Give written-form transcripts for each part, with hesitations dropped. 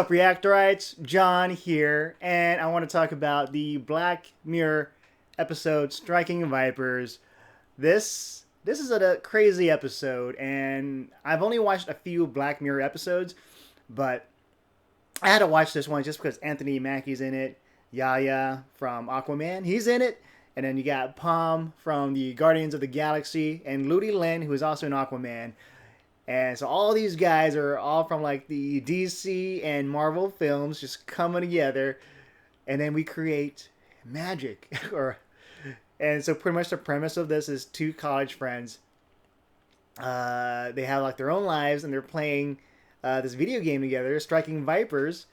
Up, Reactorites? John here, and I want to talk about the Black Mirror episode Striking Vipers. This is a crazy episode, and I've only watched a few Black Mirror episodes, but I had to watch this one just because Anthony Mackie's in it, Yaya from Aquaman, he's in it, and then you got Palm from the Guardians of the Galaxy, and Ludi Lin, who is also in Aquaman. And so all these guys are all from like the DC and Marvel films just coming together, and then we create magic. Or and so pretty much the premise of this is two college friends. They have like their own lives, and they're playing this video game together, Striking Vipers.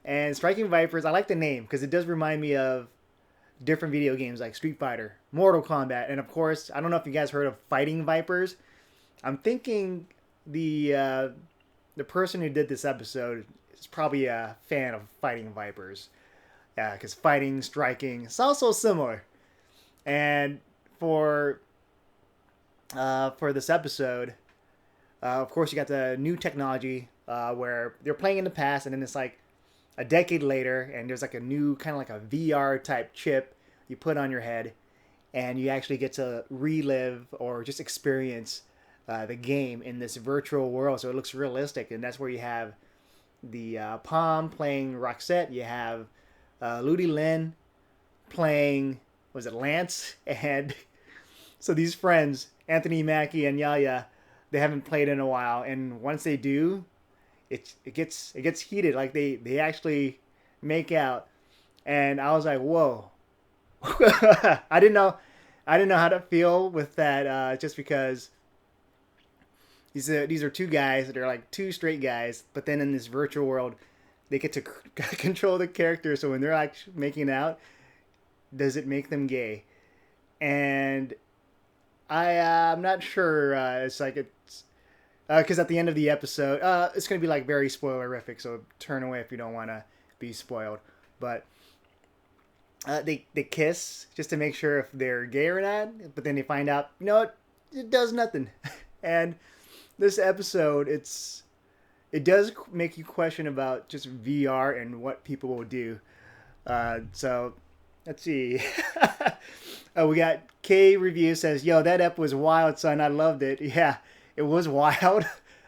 And Striking Vipers, I like the name because it does remind me of different video games like Street Fighter, Mortal Kombat, and of course, I don't know if you guys heard of Fighting Vipers. I'm thinking the person who did this episode is probably a fan of Fighting Vipers. Yeah, because fighting, striking, it's also similar. And for this episode, of course, you got the new technology where they're playing in the past, and then it's like a decade later, and there's like a new kind of like a VR type chip you put on your head, and you actually get to relive or just experience the game in this virtual world, so it looks realistic. And that's where you have the Palm playing Roxette, you have Ludi Lin playing, was it Lance? And so these friends, Anthony Mackie and Yaya, they haven't played in a while, and once they do, it gets heated. Like they actually make out, and I was like, whoa. I didn't know how to feel with that, just because these are two guys that are like two straight guys, but then in this virtual world, they get to control the character. So when they're like making out, does it make them gay? And I'm not sure. It's like it's because at the end of the episode, it's gonna be like very spoilerific. So turn away if you don't want to be spoiled. But they kiss just to make sure if they're gay or not. But then they find out, it does nothing. And this episode, it does make you question about just VR and what people will do. So let's see. We got K review says, "Yo, that ep was wild, son. I loved it. Yeah, it was wild.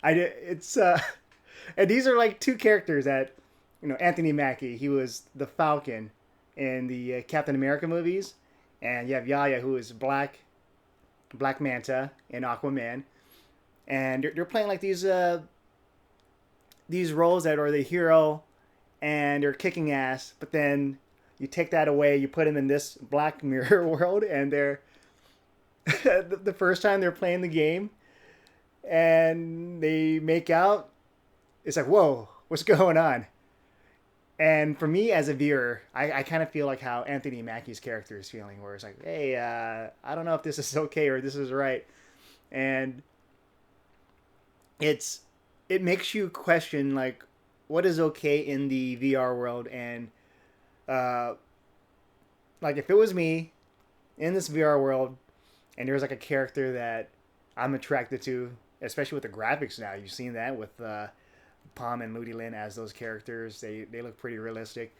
I did. It's and these are like two characters that Anthony Mackie. He was the Falcon in the Captain America movies, and you have Yaya, who is Black Manta in Aquaman." And they're playing like these roles that are the hero, and they're kicking ass. But then you take that away, you put them in this Black Mirror world, and they're the first time they're playing the game, and they make out. It's like, whoa, what's going on? And for me as a viewer, I kind of feel like how Anthony Mackie's character is feeling, where it's like, hey, I don't know if this is okay or this is right, and it makes you question like what is okay in the VR world. And like if it was me in this VR world and there's like a character that I'm attracted to, especially with the graphics now, you've seen that with Palm and Ludi Lin as those characters, they look pretty realistic.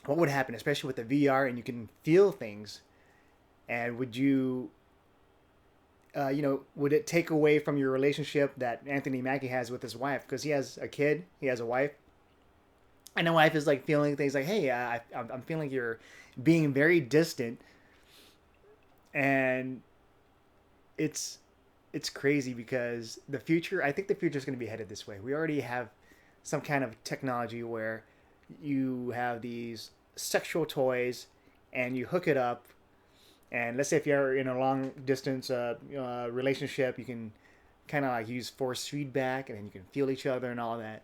What would happen, especially with the VR and you can feel things? And would you would it take away from your relationship that Anthony Mackie has with his wife? Because he has a kid, he has a wife, and the wife is like feeling things like, "Hey, I'm feeling you're being very distant," and it's crazy because the future. I think the future is going to be headed this way. We already have some kind of technology where you have these sexual toys, and you hook it up. And let's say if you're in a long distance relationship, you can kind of like use force feedback, and then you can feel each other and all that.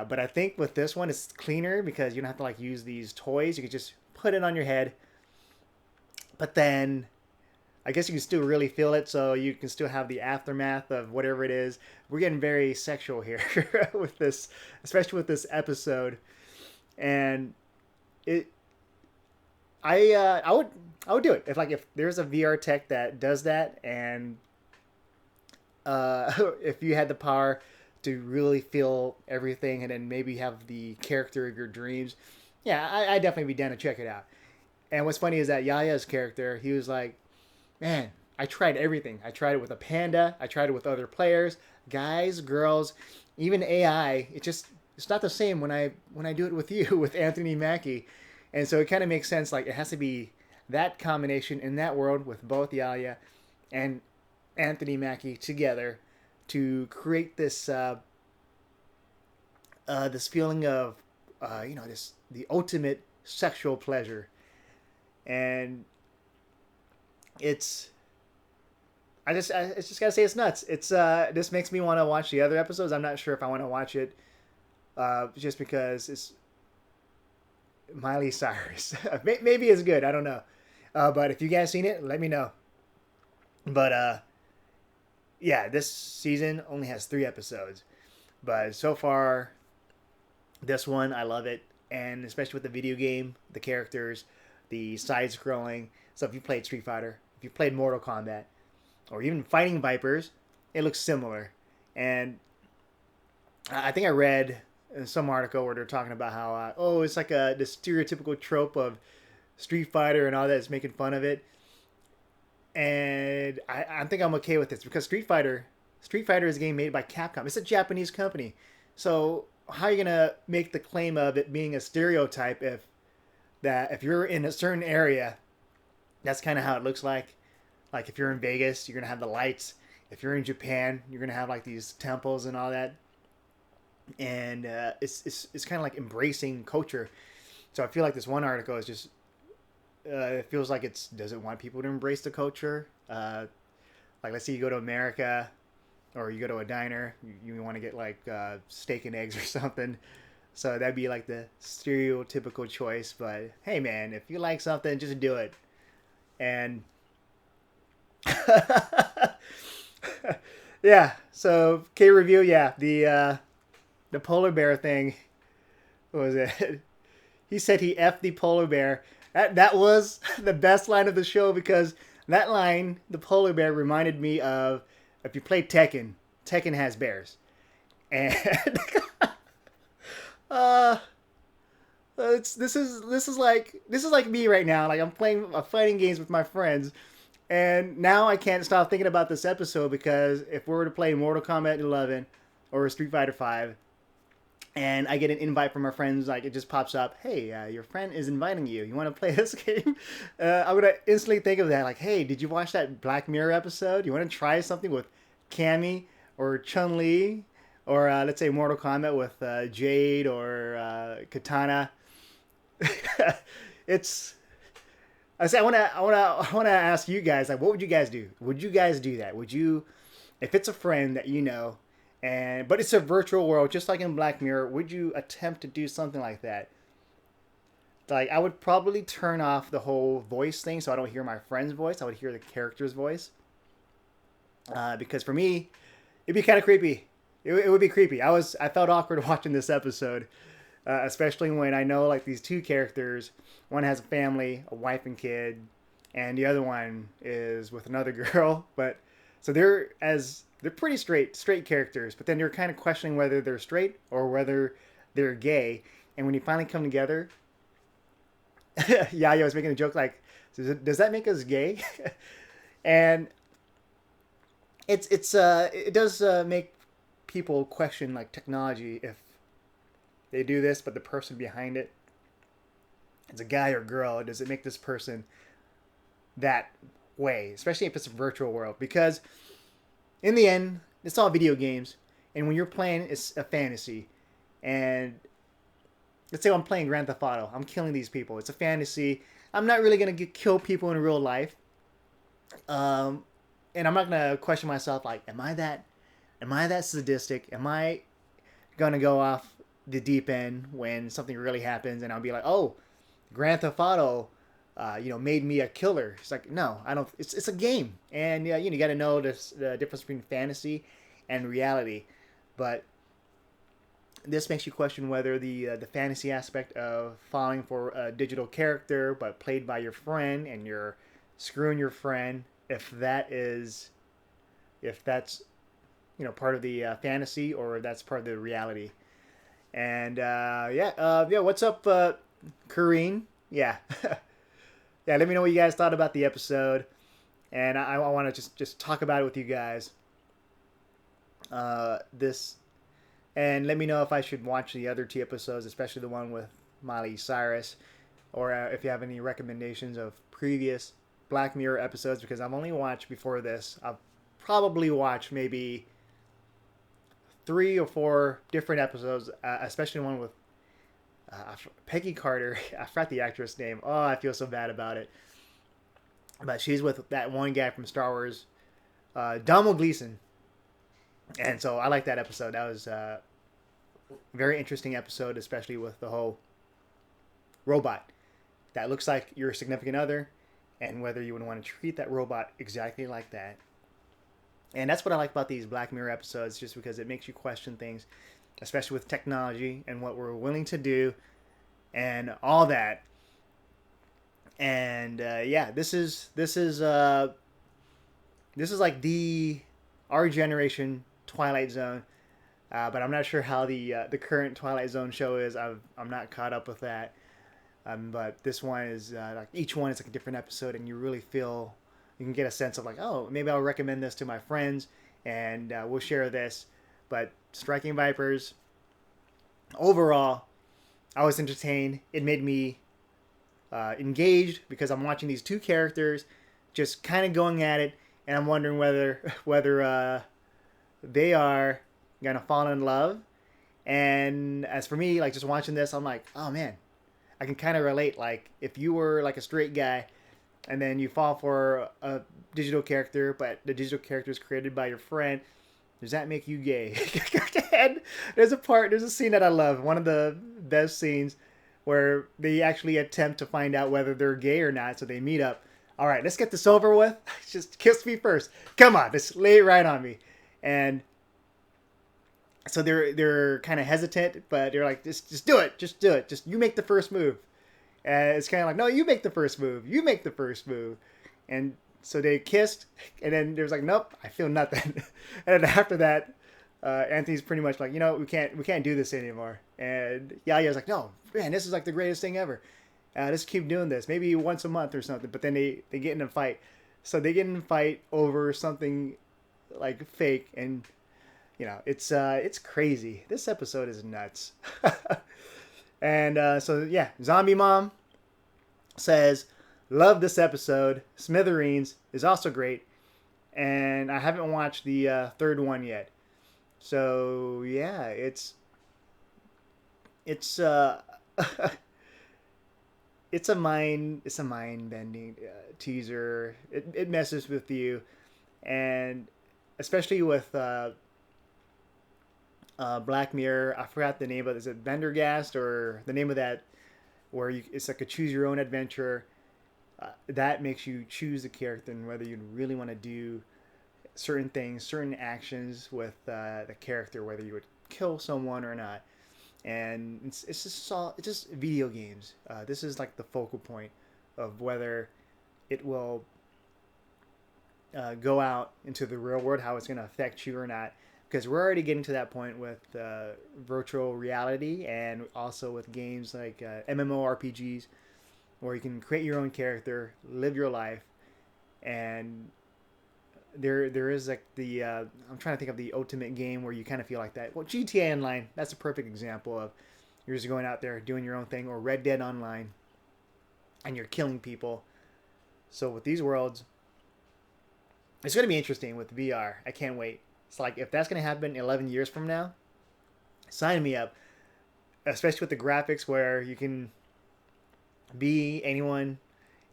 But I think with this one, it's cleaner because you don't have to like use these toys. You can just put it on your head. But then I guess you can still really feel it, so you can still have the aftermath of whatever it is. We're getting very sexual here with this, especially with this episode. And it I would do it if there's a VR tech that does that, and if you had the power to really feel everything and then maybe have the character of your dreams, yeah, I'd definitely be down to check it out. And what's funny is that Yaya's character, he was like, man, I tried everything. I tried it with a panda. I tried it with other players, guys, girls, even AI. It's not the same when I do it with you with Anthony Mackie, and so it kind of makes sense. Like it has to be that combination in that world with both Yaya and Anthony Mackie together to create this feeling of this the ultimate sexual pleasure, and it's I just gotta say it's nuts. It's this makes me want to watch the other episodes. I'm not sure if I want to watch it, just because it's Miley Cyrus. Maybe it's good. I don't know. But if you guys seen it, let me know. But yeah, this season only has 3 episodes, but so far, this one I love it, and especially with the video game, the characters, the side scrolling. So if you played Street Fighter, if you played Mortal Kombat, or even Fighting Vipers, it looks similar. And I think I read in some article where they're talking about how it's like the stereotypical trope of Street Fighter and all that is making fun of it. And I think I'm okay with this because Street Fighter is a game made by Capcom. It's a Japanese company, so how are you gonna make the claim of it being a stereotype if you're in a certain area, that's kind of how it looks like. Like if you're in Vegas, you're gonna have the lights. If you're in Japan, you're gonna have like these temples and all that. And it's kind of like embracing culture. So I feel like this one article is just it feels like does it want people to embrace the culture? Like let's say you go to America or you go to a diner, you want to get like steak and eggs or something. So that'd be like the stereotypical choice. But hey, man, if you like something, just do it. And yeah, so K review, yeah, the polar bear thing. What was it? He said he effed the polar bear. That was the best line of the show because that line, the polar bear, reminded me of if you play Tekken. Tekken has bears, and this is like me right now. Like I'm playing fighting games with my friends, and now I can't stop thinking about this episode because if we were to play Mortal Kombat 11 or Street Fighter 5, and I get an invite from our friends, like it just pops up, hey, your friend is inviting you. You want to play this game? I'm gonna instantly think of that. Like, hey, did you watch that Black Mirror episode? You want to try something with Cammy or Chun-Li, or let's say Mortal Kombat with Jade or Katana? It's. I want to ask you guys, like, what would you guys do? Would you guys do that? Would you, if it's a friend that you know, but it's a virtual world, just like in Black Mirror, would you attempt to do something like that? Like, I would probably turn off the whole voice thing so I don't hear my friend's voice. I would hear the character's voice. Because for me, it'd be kind of creepy. It would be creepy. I felt awkward watching this episode, especially when I know like these two characters. One has a family, a wife and kid, and the other one is with another girl. But so they're pretty straight characters. But then you're kind of questioning whether they're straight or whether they're gay. And when you finally come together, Yaya was making a joke like, "Does that make us gay?" And it does make people question like technology if they do this, but the person behind it is a guy or girl. Does it make this person that way, especially if it's a virtual world? Because in the end, it's all video games, and when you're playing, it's a fantasy. And let's say I'm playing Grand Theft Auto, I'm killing these people. It's a fantasy. I'm not really gonna kill people in real life. And I'm not gonna question myself like, am I that sadistic? Am I gonna go off the deep end when something really happens and I'll be like, oh, Grand Theft Auto, made me a killer? It's like, no, I don't. It's a game, and yeah, you got to know the difference between fantasy and reality. But this makes you question whether the fantasy aspect of falling for a digital character but played by your friend and you're screwing your friend, if that's part of the fantasy or if that's part of the reality. And yeah. What's up, Kareen? Yeah, yeah. Let me know what you guys thought about the episode, and I want to just talk about it with you guys. This and let me know if I should watch the other two episodes, especially the one with Miley Cyrus, or if you have any recommendations of previous Black Mirror episodes, because I've only watched before this. I've probably watched maybe 3 or 4 different episodes, especially one with Peggy Carter. I forgot the actress name. Oh, I feel so bad about it. But she's with that one guy from Star Wars, Donald Gleason. And so I like that episode. That was a very interesting episode, especially with the whole robot that looks like your significant other and whether you would want to treat that robot exactly like that. And that's what I like about these Black Mirror episodes, just because it makes you question things, especially with technology and what we're willing to do and all that. And yeah, this is like the our generation Twilight Zone, but I'm not sure how the current Twilight Zone show is. I'm not caught up with that. But this one is like each one is like a different episode, and you really feel you can get a sense of like, oh, maybe I'll recommend this to my friends, and we'll share this. But Striking Vipers, overall, I was entertained. It made me engaged because I'm watching these two characters just kind of going at it, and I'm wondering whether they are gonna fall in love. And as for me, like just watching this, I'm like, oh man, I can kind of relate. Like if you were like a straight guy, and then you fall for a digital character, but the digital character is created by your friend, does that make you gay? And there's a scene that I love. One of the best scenes where they actually attempt to find out whether they're gay or not. So they meet up. All right, let's get this over with. Just kiss me first. Come on, just lay it right on me. And so they're kind of hesitant, but they're like, just do it. Just do it. Just you make the first move. And it's kind of like, no, you make the first move. You make the first move. And so they kissed, and then there's like, nope, I feel nothing. And then after that, Anthony's pretty much like, we can't do this anymore. And Yaya's like, no, man, this is like the greatest thing ever. Let's keep doing this. Maybe once a month or something. But then they get in a fight. So they get in a fight over something like fake, and it's crazy. This episode is nuts. And so yeah, Zombie Mom says, love this episode. Smithereens is also great, and I haven't watched the third one yet. So yeah, it's it's a mind bending teaser. It messes with you, and especially with Black Mirror. I forgot the name of it. Is it Bendergast or the name of that? Where it's like a choose your own adventure. That makes you choose the character and whether you really want to do certain things, certain actions with the character, whether you would kill someone or not. And it's just video games. This is like the focal point of whether it will go out into the real world, how it's going to affect you or not. Because we're already getting to that point with virtual reality, and also with games like MMORPGs, where you can create your own character, live your life, and there is like the I'm trying to think of the ultimate game where you kind of feel like that. Well, GTA Online, that's a perfect example of you're just going out there doing your own thing, or Red Dead Online, and you're killing people. So with these worlds, it's going to be interesting with VR. I can't wait. It's like, if that's going to happen 11 years from now, sign me up. Especially with the graphics where you can be anyone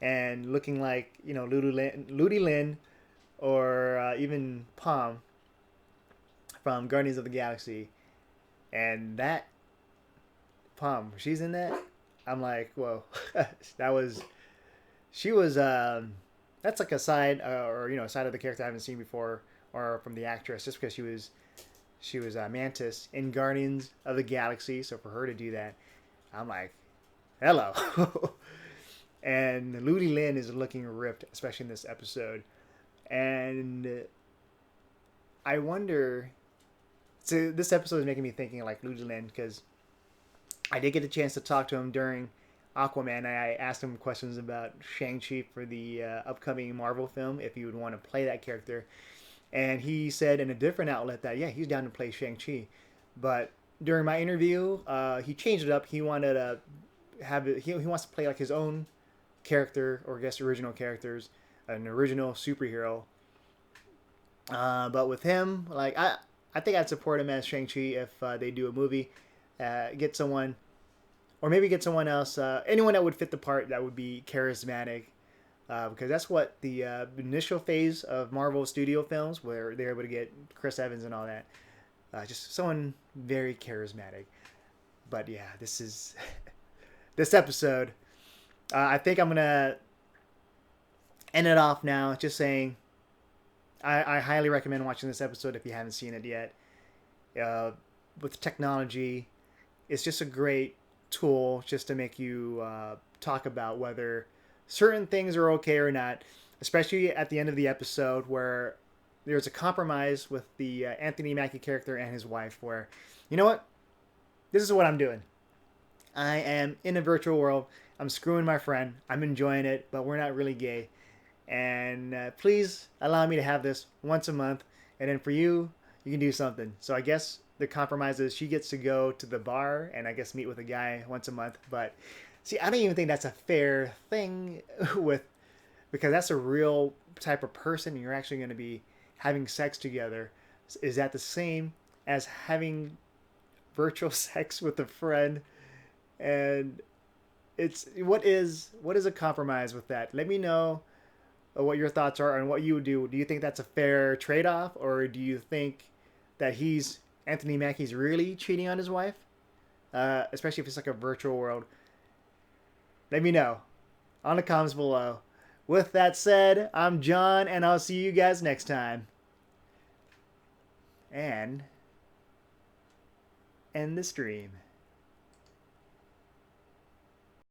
and looking like, Ludi Lin or even Palm from Guardians of the Galaxy. And that Palm, she's in that. I'm like, whoa. She was, that's like a side, or, a side of the character I haven't seen before, or from the actress, just because she was Mantis in Guardians of the Galaxy. So for her to do that, I'm like, hello. And Ludi Lin is looking ripped, especially in this episode. And I wonder. So this episode is making me thinking like Lujilin because I did get a chance to talk to him during Aquaman. I asked him questions about Shang-Chi for the upcoming Marvel film, if he would want to play that character. And he said in a different outlet that, yeah, he's down to play Shang-Chi. But during my interview, he changed it up. He wanted to have it, he wants to play like his own character, or I guess original characters, an original superhero. But with him, like, I think I'd support him as Shang-Chi if they do a movie. Get someone, or maybe get someone else, anyone that would fit the part that would be charismatic, because that's what the initial phase of Marvel studio films, where they're able to get Chris Evans and all that, just someone very charismatic. But yeah, this is this episode. I think I'm gonna end it off now, just saying I highly recommend watching this episode if you haven't seen it yet. With technology, it's just a great tool just to make you talk about whether certain things are okay or not, especially at the end of the episode where there's a compromise with the Anthony Mackie character and his wife where, you know what, this is what I'm doing. I am in a virtual world. I'm screwing my friend. I'm enjoying it, but we're not really gay. And please allow me to have this once a month. And then for you, you can do something. So I guess the compromise is she gets to go to the bar and I guess meet with a guy once a month. But see, I don't even think that's a fair thing with, because that's a real type of person. You're actually going to be having sex together. Is that the same as having virtual sex with a friend? And it's what is a compromise with that? Let me know what your thoughts are on what you would do. Do you think that's a fair trade-off, or do you think that Anthony Mackie's really cheating on his wife? Especially if it's like a virtual world. Let me know on the comments below. With that said, I'm John, and I'll see you guys next time. And end the stream.